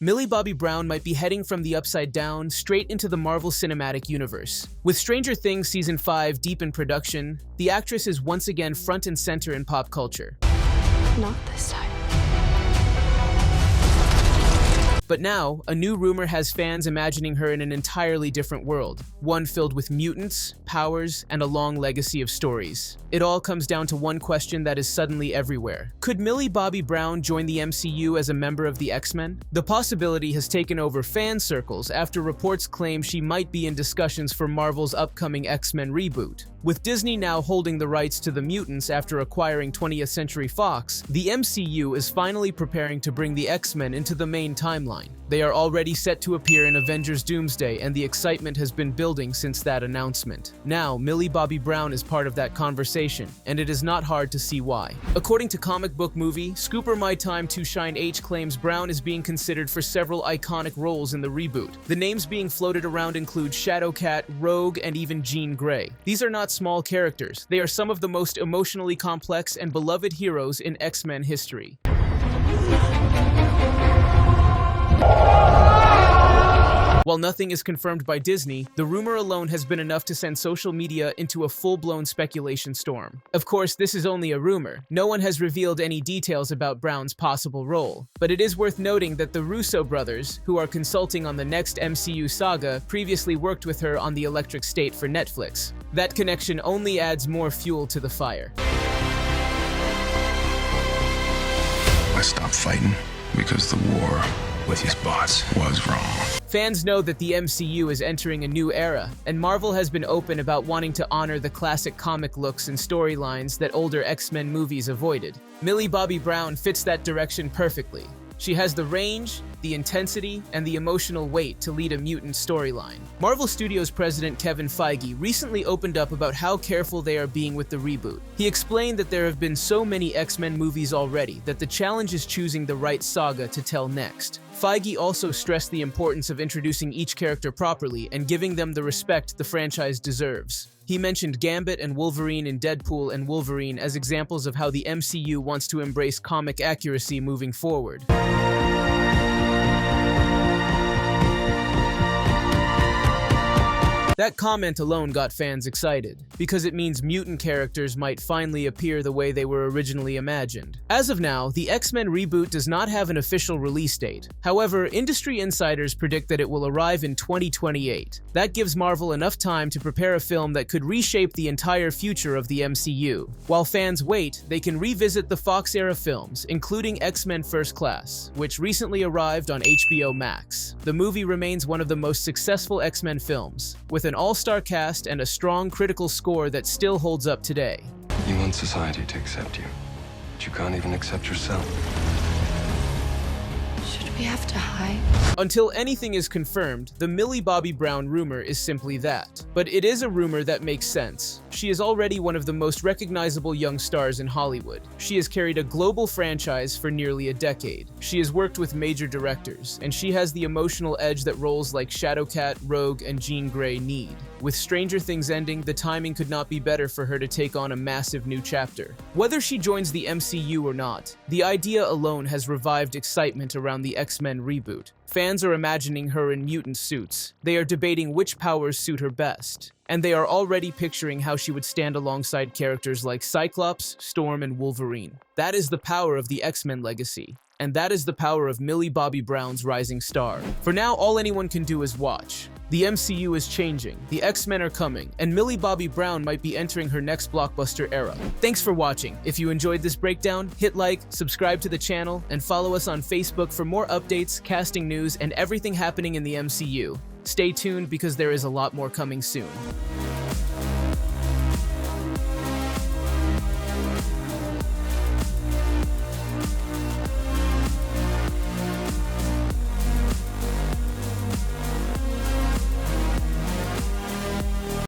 Millie Bobby Brown might be heading from the Upside Down straight into the Marvel Cinematic Universe. With Stranger Things Season 5 deep in production, the actress is once again front and center in pop culture. Not this time. But now, a new rumor has fans imagining her in an entirely different world, one filled with mutants, powers, and a long legacy of stories. It all comes down to one question that is suddenly everywhere. Could Millie Bobby Brown join the MCU as a member of the X-Men? The possibility has taken over fan circles after reports claim she might be in discussions for Marvel's upcoming X-Men reboot. With Disney now holding the rights to the Mutants after acquiring 20th Century Fox, the MCU is finally preparing to bring the X-Men into the main timeline. They are already set to appear in Avengers Doomsday, and the excitement has been building since that announcement. Now, Millie Bobby Brown is part of that conversation, and it is not hard to see why. According to comic book movie, Scooper My Time to Shine H claims Brown is being considered for several iconic roles in the reboot. The names being floated around include Shadowcat, Rogue, and even Jean Grey. These are not small characters. They are some of the most emotionally complex and beloved heroes in X-Men history. While nothing is confirmed by Disney, the rumor alone has been enough to send social media into a full-blown speculation storm. Of course, this is only a rumor. No one has revealed any details about Brown's possible role. But it is worth noting that the Russo brothers, who are consulting on the next MCU saga, previously worked with her on The Electric State for Netflix. That connection only adds more fuel to the fire. I stopped fighting because the war with his boss was wrong. Fans know that the MCU is entering a new era, and Marvel has been open about wanting to honor the classic comic looks and storylines that older X-Men movies avoided. Millie Bobby Brown fits that direction perfectly. She has the range, the intensity, and the emotional weight to lead a mutant storyline. Marvel Studios president Kevin Feige recently opened up about how careful they are being with the reboot. He explained that there have been so many X-Men movies already that the challenge is choosing the right saga to tell next. Feige also stressed the importance of introducing each character properly and giving them the respect the franchise deserves. He mentioned Gambit and Wolverine in Deadpool and Wolverine as examples of how the MCU wants to embrace comic accuracy moving forward. That comment alone got fans excited, because it means mutant characters might finally appear the way they were originally imagined. As of now, the X-Men reboot does not have an official release date. However, industry insiders predict that it will arrive in 2028. That gives Marvel enough time to prepare a film that could reshape the entire future of the MCU. While fans wait, they can revisit the Fox-era films, including X-Men First Class, which recently arrived on HBO Max. The movie remains one of the most successful X-Men films, with an all-star cast and a strong critical score that still holds up today. You want society to accept you, but you can't even accept yourself. Should we have to hide? Until anything is confirmed, the Millie Bobby Brown rumor is simply that. But it is a rumor that makes sense. She is already one of the most recognizable young stars in Hollywood. She has carried a global franchise for nearly a decade. She has worked with major directors, and she has the emotional edge that roles like Shadowcat, Rogue, and Jean Grey need. With Stranger Things ending, the timing could not be better for her to take on a massive new chapter. Whether she joins the MCU or not, the idea alone has revived excitement around the X-Men reboot. Fans are imagining her in mutant suits. They are debating which powers suit her best. And they are already picturing how she would stand alongside characters like Cyclops, Storm, and Wolverine. That is the power of the X-Men legacy. And that is the power of Millie Bobby Brown's rising star. For now, all anyone can do is watch. The MCU is changing, the X-Men are coming, and Millie Bobby Brown might be entering her next blockbuster era. Thanks for watching. If you enjoyed this breakdown, hit like, subscribe to the channel, and follow us on Facebook for more updates, casting news, and everything happening in the MCU. Stay tuned because there is a lot more coming soon.